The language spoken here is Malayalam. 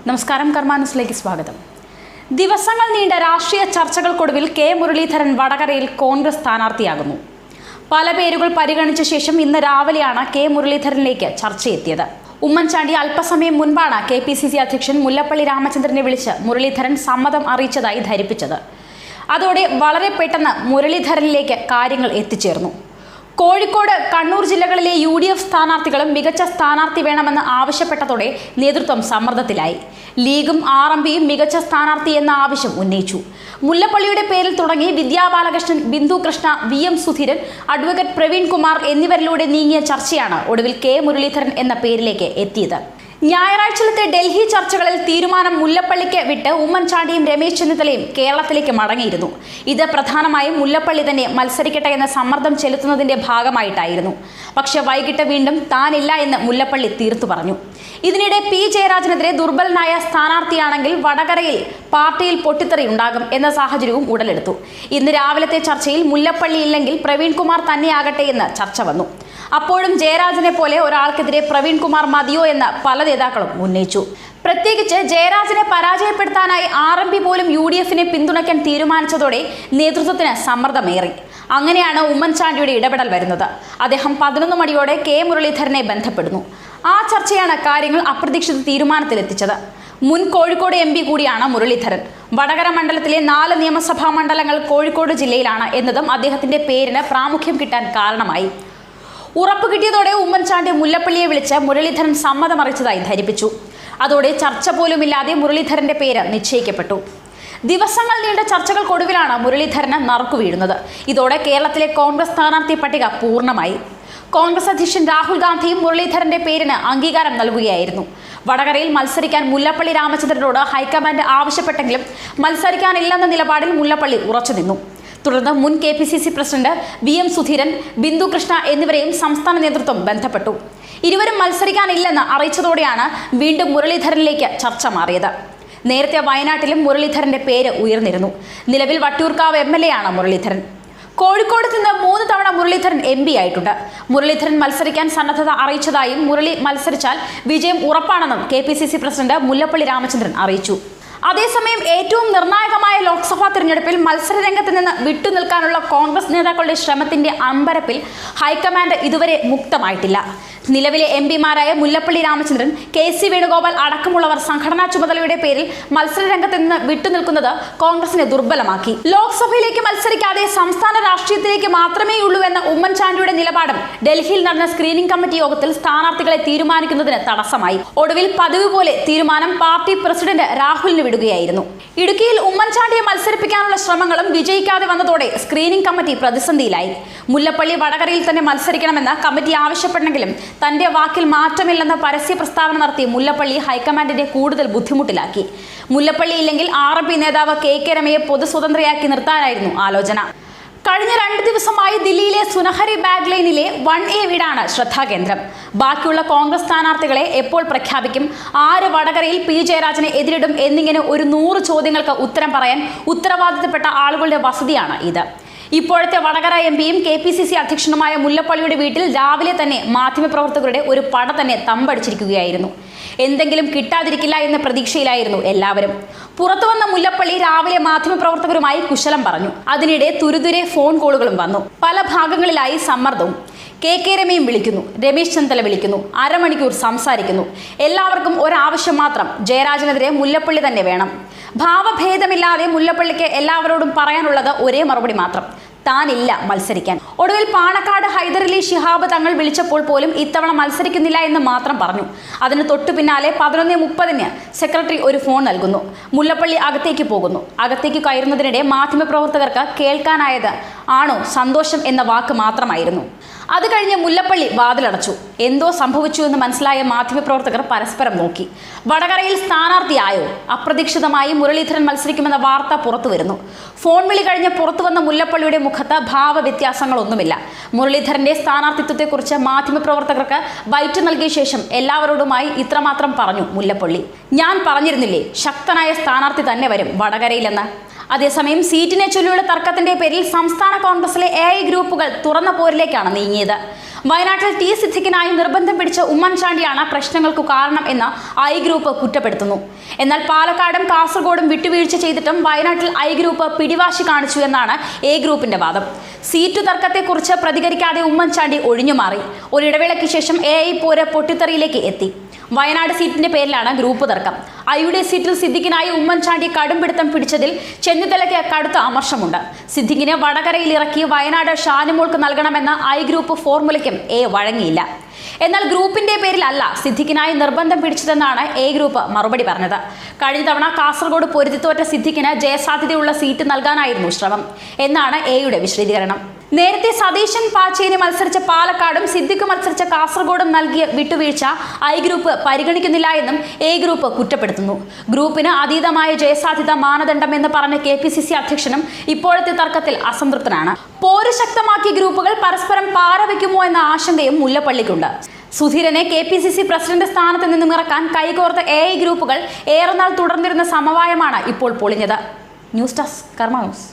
നമസ്കാരം, കർമ്മ ന്യൂസിലേക്ക് സ്വാഗതം. ദിവസങ്ങൾ നീണ്ട രാഷ്ട്രീയ ചർച്ചകൾക്കൊടുവിൽ കെ മുരളീധരൻ വടകരയിൽ കോൺഗ്രസ് സ്ഥാനാർത്ഥിയാകുന്നു. പല പേരുകൾ പരിഗണിച്ച ശേഷം ഇന്ന് രാവിലെയാണ് കെ മുരളീധരനിലേക്ക് ചർച്ചയെത്തിയത്. ഉമ്മൻചാണ്ടി അല്പസമയം മുൻപാണ് KPCC അധ്യക്ഷൻ മുല്ലപ്പള്ളി രാമചന്ദ്രനെ വിളിച്ച് മുരളീധരൻ സമ്മതം അറിയിച്ചതായി ധരിപ്പിച്ചത്. അതോടെ വളരെ പെട്ടെന്ന് മുരളീധരനിലേക്ക് കാര്യങ്ങൾ എത്തിച്ചേർന്നു. കോഴിക്കോട്, കണ്ണൂർ ജില്ലകളിലെ UDF സ്ഥാനാർത്ഥികളും മികച്ച സ്ഥാനാർത്ഥി വേണമെന്ന് ആവശ്യപ്പെട്ടതോടെ നേതൃത്വം സമ്മർദ്ദത്തിലായി. ലീഗും RMPയും മികച്ച സ്ഥാനാർത്ഥി എന്ന ആവശ്യം ഉന്നയിച്ചു. മുല്ലപ്പള്ളിയുടെ പേരിൽ തുടങ്ങി വിദ്യാ ബാലകൃഷ്ണൻ, ബിന്ദു കൃഷ്ണ, VM സുധീരൻ, അഡ്വക്കേറ്റ് പ്രവീൺ കുമാർ എന്നിവരിലൂടെ നീങ്ങിയ ചർച്ചയാണ് ഒടുവിൽ കെ മുരളീധരൻ എന്ന പേരിലേക്ക് എത്തിയത്. ഞായറാഴ്ചത്തെ ഡൽഹി ചർച്ചകളിൽ തീരുമാനം മുല്ലപ്പള്ളിക്ക് വിട്ട് ഉമ്മൻചാണ്ടിയും രമേശ് ചെന്നിത്തലയും കേരളത്തിലേക്ക് മടങ്ങിയിരുന്നു. ഇത് പ്രധാനമായും മുല്ലപ്പള്ളി തന്നെ മത്സരിക്കട്ടെ എന്ന സമ്മർദ്ദം ചെലുത്തുന്നതിന്റെ ഭാഗമായിട്ടായിരുന്നു. പക്ഷെ വൈകിട്ട് വീണ്ടും താനില്ല എന്ന് മുല്ലപ്പള്ളി തീർത്തു പറഞ്ഞു. ഇതിനിടെ P. ജയരാജനെതിരെ ദുർബലനായ സ്ഥാനാർത്ഥിയാണെങ്കിൽ വടകരയിൽ പാർട്ടിയിൽ പൊട്ടിത്തെറി ഉണ്ടാകും എന്ന സാഹചര്യവും ഉടലെടുത്തു. ഇന്ന് രാവിലത്തെ ചർച്ചയിൽ മുല്ലപ്പള്ളി ഇല്ലെങ്കിൽ പ്രവീൺ കുമാർ തന്നെയാകട്ടെ എന്ന് ചർച്ച വന്നു. അപ്പോഴും ജയരാജനെ പോലെ ഒരാൾക്കെതിരെ പ്രവീൺ കുമാർ മതിയോ എന്ന് പല നേതാക്കളും ഉന്നയിച്ചു. പ്രത്യേകിച്ച് ജയരാജനെ പരാജയപ്പെടുത്താനായി RMP പോലും UDFനെ പിന്തുണയ്ക്കാൻ തീരുമാനിച്ചതോടെ നേതൃത്വത്തിന് സമ്മർദ്ദമേറി. അങ്ങനെയാണ് ഉമ്മൻചാണ്ടിയുടെ ഇടപെടൽ വരുന്നത്. അദ്ദേഹം 11 മണിയോടെ കെ മുരളീധരനെ ബന്ധപ്പെടുന്നു. ആ ചർച്ചയാണ് കാര്യങ്ങൾ അപ്രതീക്ഷിത തീരുമാനത്തിലെത്തിച്ചത്. മുൻ കോഴിക്കോട് MP കൂടിയാണ് മുരളീധരൻ. വടകര മണ്ഡലത്തിലെ 4 നിയമസഭാ മണ്ഡലങ്ങൾ കോഴിക്കോട് ജില്ലയിലാണ് എന്നതും അദ്ദേഹത്തിന്റെ പേരിന് പ്രാമുഖ്യം കിട്ടാൻ കാരണമായി. ഉറപ്പ് കിട്ടിയതോടെ ഉമ്മൻചാണ്ടി മുല്ലപ്പള്ളിയെ വിളിച്ച് മുരളീധരൻ സമ്മതമറിയിച്ചതായി ധരിപ്പിച്ചു. അതോടെ ചർച്ച പോലുമില്ലാതെ മുരളീധരന്റെ പേര് നിശ്ചയിക്കപ്പെട്ടു. ദിവസങ്ങൾ നീണ്ട ചർച്ചകൾക്കൊടുവിലാണ് മുരളീധരന് നറുക്കു വീഴുന്നത്. ഇതോടെ കേരളത്തിലെ കോൺഗ്രസ് സ്ഥാനാർത്ഥി പട്ടിക പൂർണ്ണമായി. കോൺഗ്രസ് അധ്യക്ഷൻ രാഹുൽ ഗാന്ധിയും മുരളീധരന്റെ പേരിന് അംഗീകാരം നൽകുകയായിരുന്നു. വടകരയിൽ മത്സരിക്കാൻ മുല്ലപ്പള്ളി രാമചന്ദ്രനോട് ഹൈക്കമാൻഡ് ആവശ്യപ്പെട്ടെങ്കിലും മത്സരിക്കാനില്ലെന്ന നിലപാടിൽ മുല്ലപ്പള്ളി ഉറച്ചുനിന്നു. തുടർന്ന് മുൻ KPCC president VM Sudheeran, Bindu Krishna എന്നിവരെയും സംസ്ഥാന നേതൃത്വം ബന്ധപ്പെട്ടു. ഇരുവരും മത്സരിക്കാനില്ലെന്ന് അറിയിച്ചതോടെയാണ് വീണ്ടും മുരളീധരനിലേക്ക് ചർച്ച മാറിയത്. നേരത്തെ വയനാട്ടിലും മുരളീധരന്റെ പേര് ഉയർന്നിരുന്നു. നിലവിൽ വട്ടിയൂർക്കാവ് MLA ആണ് മുരളീധരൻ. കോഴിക്കോട് നിന്ന് 3 തവണ മുരളീധരൻ MP ആയിട്ടുണ്ട്. മുരളീധരൻ മത്സരിക്കാൻ സന്നദ്ധത അറിയിച്ചതായും മുരളി മത്സരിച്ചാൽ വിജയം ഉറപ്പാണെന്നും KPCC പ്രസിഡന്റ് മുല്ലപ്പള്ളി രാമചന്ദ്രൻ അറിയിച്ചു. അതേസമയം ഏറ്റവും നിർണായകമായ ലോക്സഭാ തെരഞ്ഞെടുപ്പിൽ മത്സരരംഗത്ത് നിന്ന് വിട്ടുനിൽക്കാനുള്ള കോൺഗ്രസ് നേതാക്കളുടെ ശ്രമത്തിന്റെ അമ്പരപ്പിൽ ഹൈക്കമാൻഡ് ഇതുവരെ മുക്തമായിട്ടില്ല. നിലവിലെ MPമാരായ മുല്ലപ്പള്ളി രാമചന്ദ്രൻ, KC വേണുഗോപാൽ അടക്കമുള്ളവർ സംഘടനാ ചുമതലയുടെ പേരിൽ മത്സരരംഗത്ത് നിന്ന് വിട്ടുനിൽക്കുന്നത് കോൺഗ്രസിനെ ദുർബലമാക്കി. ലോക്സഭയിലേക്ക് മത്സരിക്കാതെ സംസ്ഥാന രാഷ്ട്രീയത്തിലേക്ക് മാത്രമേയുള്ളൂ എന്ന ഉമ്മൻചാണ്ടിയുടെ നിലപാടും ഡൽഹിയിൽ നടന്ന സ്ക്രീനിംഗ് കമ്മിറ്റി യോഗത്തിൽ സ്ഥാനാർത്ഥികളെ തീരുമാനിക്കുന്നതിന് തടസ്സമായി. ഒടുവിൽ പതിവ് പോലെ തീരുമാനം പാർട്ടി പ്രസിഡന്റ് രാഹുലിന് വിടുകയായിരുന്നു. ഇടുക്കിയിൽ ഉമ്മൻചാണ്ടിയെ മത്സരിപ്പിക്കാനുള്ള ശ്രമങ്ങളും വിജയിക്കാതെ വന്നതോടെ സ്ക്രീനിംഗ് കമ്മിറ്റി പ്രതിസന്ധിയിലായി. മുല്ലപ്പള്ളി വടകരയിൽ തന്നെ മത്സരിക്കണമെന്ന് കമ്മിറ്റി ആവശ്യപ്പെട്ടെങ്കിലും തന്റെ വാക്കിൽ മാറ്റമില്ലെന്ന പരസ്യ പ്രസ്താവന നടത്തി മുല്ലപ്പള്ളി ഹൈക്കമാൻഡിനെ കൂടുതൽ ബുദ്ധിമുട്ടിലാക്കി. മുല്ലപ്പള്ളി ഇല്ലെങ്കിൽ RMP നേതാവ് KK രമയെ പൊതുസ്വതന്ത്രയാക്കി നിർത്താനായിരുന്നു ആലോചന. കഴിഞ്ഞ 2 ദിവസമായി ദില്ലിയിലെ സുനഹരി ബാഗ് ലൈനിലെ 1A വീടാണ് ശ്രദ്ധാകേന്ദ്രം. ബാക്കിയുള്ള കോൺഗ്രസ് സ്ഥാനാർത്ഥികളെ എപ്പോൾ പ്രഖ്യാപിക്കും, ആര് വടകരയിൽ P. ജയരാജനെ എതിരിടും എന്നിങ്ങനെ ഒരു 100 ചോദ്യങ്ങൾക്ക് ഉത്തരം പറയാൻ ഉത്തരവാദിത്തപ്പെട്ട ആളുകളുടെ വസതിയാണ് ഇത്. ഇപ്പോഴത്തെ വടകര MPയും KPCC അധ്യക്ഷനുമായ മുല്ലപ്പള്ളിയുടെ വീട്ടിൽ രാവിലെ തന്നെ മാധ്യമപ്രവർത്തകരുടെ ഒരു പട തന്നെ തമ്പടിച്ചിരിക്കുകയായിരുന്നു. എന്തെങ്കിലും കിട്ടാതിരിക്കില്ല എന്ന പ്രതീക്ഷയിലായിരുന്നു എല്ലാവരും. പുറത്തുവന്ന മുല്ലപ്പള്ളി രാവിലെ മാധ്യമപ്രവർത്തകരുമായി കുശലം പറഞ്ഞു. അതിനിടെ തുരുതുരെ ഫോൺ കോളുകളും വന്നു. പല ഭാഗങ്ങളിലായി സമ്മർദ്ദവും. KK രമയും വിളിക്കുന്നു, രമേശ് ചെന്നിത്തല വിളിക്കുന്നു, അരമണിക്കൂർ സംസാരിക്കുന്നു. എല്ലാവർക്കും ഒരാവശ്യം മാത്രം, ജയരാജനെതിരെ മുല്ലപ്പള്ളി തന്നെ വേണം. ഭാവഭേദമില്ലാതെ മുല്ലപ്പള്ളിക്ക് എല്ലാവരോടും പറയാനുള്ളത് ഒരേ മറുപടി മാത്രം: താനില്ല മത്സരിക്കാൻ. ഒടുവിൽ പാണക്കാട് ഹൈദരലി ശിഹാബ് തങ്ങൾ വിളിച്ചപ്പോൾ പോലും ഇത്തവണ മത്സരിക്കുന്നില്ല എന്ന് മാത്രം പറഞ്ഞു. അതിന് തൊട്ടു പിന്നാലെ 11:30 സെക്രട്ടറി ഒരു ഫോൺ നൽകുന്നു. മുല്ലപ്പള്ളി അകത്തേക്ക് പോകുന്നു. അകത്തേക്ക് കയറുന്നതിനിടെ മാധ്യമപ്രവർത്തകർക്ക് കേൾക്കാനായത് "ആണോ, സന്തോഷം" എന്ന വാക്ക് മാത്രമായിരുന്നു. അത് കഴിഞ്ഞ് മുല്ലപ്പള്ളി വാതിലടച്ചു. എന്തോ സംഭവിച്ചു എന്ന് മനസ്സിലായ മാധ്യമപ്രവർത്തകർ പരസ്പരം നോക്കി. വടകരയിൽ സ്ഥാനാർത്ഥിയായോ? അപ്രതീക്ഷിതമായി മുരളീധരൻ മത്സരിക്കുമെന്ന വാർത്ത പുറത്തു വരുന്നു. ഫോൺ വിളി കഴിഞ്ഞ് പുറത്തു വന്ന മുല്ലപ്പള്ളിയുടെ മുഖത്ത് ഭാവവ്യത്യാസങ്ങളൊന്നുമില്ല. മുരളീധരന്റെ സ്ഥാനാർത്ഥിത്വത്തെക്കുറിച്ച് മാധ്യമപ്രവർത്തകർക്ക് ബൈറ്റ് നൽകിയ ശേഷം എല്ലാവരോടുമായി ഇത്രമാത്രം പറഞ്ഞു മുല്ലപ്പള്ളി: "ഞാൻ പറഞ്ഞിരുന്നില്ലേ, ശക്തനായ സ്ഥാനാർത്ഥി തന്നെ വരും വടകരയിലെന്ന്. അതേസമയം സീറ്റിനെ ചൊല്ലിയുള്ള തർക്കത്തിന്റെ പേരിൽ സംസ്ഥാന കോൺഗ്രസിലെ AI ഗ്രൂപ്പുകൾ തുറന്ന പോരിലേക്കാണ് നീങ്ങിയത്. വയനാട്ടിൽ ടി സിദ്ദിഖിനായി നിർബന്ധം പിടിച്ച ഉമ്മൻചാണ്ടിയാണ് പ്രശ്നങ്ങൾക്കു കാരണം എന്ന് I ഗ്രൂപ്പ് കുറ്റപ്പെടുത്തുന്നു. എന്നാൽ പാലക്കാടും കാസർഗോഡും വിട്ടുവീഴ്ച ചെയ്തിട്ടും വയനാട്ടിൽ I ഗ്രൂപ്പ് പിടിവാശി കാണിച്ചു എന്നാണ് A ഗ്രൂപ്പിന്റെ വാദം. സീറ്റു തർക്കത്തെക്കുറിച്ച് പ്രതികരിക്കാതെ ഉമ്മൻചാണ്ടി ഒഴിഞ്ഞുമാറി. ഒരിടവേളയ്ക്ക് ശേഷം AI പോര് പൊട്ടിത്തെറിയിലേക്ക് എത്തി. വയനാട് സീറ്റിന്റെ പേരിലാണ് ഗ്രൂപ്പ് തർക്കം. ഐയുടെ സീറ്റിൽ സിദ്ദിഖിനായി ഉമ്മൻചാണ്ടി കടുംപിടുത്തം പിടിച്ചതിൽ ചെന്നിത്തലയ്ക്ക് കടുത്ത അമർഷമുണ്ട്. സിദ്ദിഖിനെ വടകരയിൽ ഇറക്കി വയനാട് ഷാനിമോൾക്ക് നൽകണമെന്ന I ഗ്രൂപ്പ് ഫോർമുലയ്ക്കും A വഴങ്ങിയില്ല. എന്നാൽ ഗ്രൂപ്പിന്റെ പേരിലല്ല സിദ്ദിഖിനായി നിർബന്ധം പിടിച്ചതെന്നാണ് A ഗ്രൂപ്പ് മറുപടി പറഞ്ഞത്. കഴിഞ്ഞ തവണ കാസർഗോഡ് പൊരുതിത്തോറ്റ സിദ്ദിഖിന് ജയസാധ്യതയുള്ള സീറ്റ് നൽകാനായിരുന്നു ശ്രമം എന്നാണ് Aയുടെ വിശദീകരണം. നേരത്തെ സതീശൻ പാച്ചേനി മത്സരിച്ച പാലക്കാടും സിദ്ദിഖ് മത്സരിച്ച കാസർഗോഡും നൽകിയ വിട്ടുവീഴ്ച I ഗ്രൂപ്പ് പരിഗണിക്കുന്നില്ല എന്നും A ഗ്രൂപ്പ് കുറ്റപ്പെടുത്തുന്നു. ഗ്രൂപ്പിന് അതീതമായ ജയസാധ്യത മാനദണ്ഡമെന്ന് പറഞ്ഞ KPCC അധ്യക്ഷനും ഇപ്പോഴത്തെ തർക്കത്തിൽ അസംതൃപ്തനാണ്. പോര് ശക്തമാക്കിയ ഗ്രൂപ്പുകൾ പരസ്പരം പാരവയ്ക്കുമോ എന്ന ആശങ്കയും മുല്ലപ്പള്ളിക്കുണ്ട്. സുധീരനെ KPCC പ്രസിഡന്റ് സ്ഥാനത്ത് നിന്നും ഇറക്കാൻ കൈകോർത്ത AI ഗ്രൂപ്പുകൾ ഏറെ നാൾ തുടർന്നിരുന്ന സമവായമാണ് ഇപ്പോൾ പൊളിഞ്ഞത്. ന്യൂസ് ഡെസ്ക് കർമ്മ ന്യൂസ്.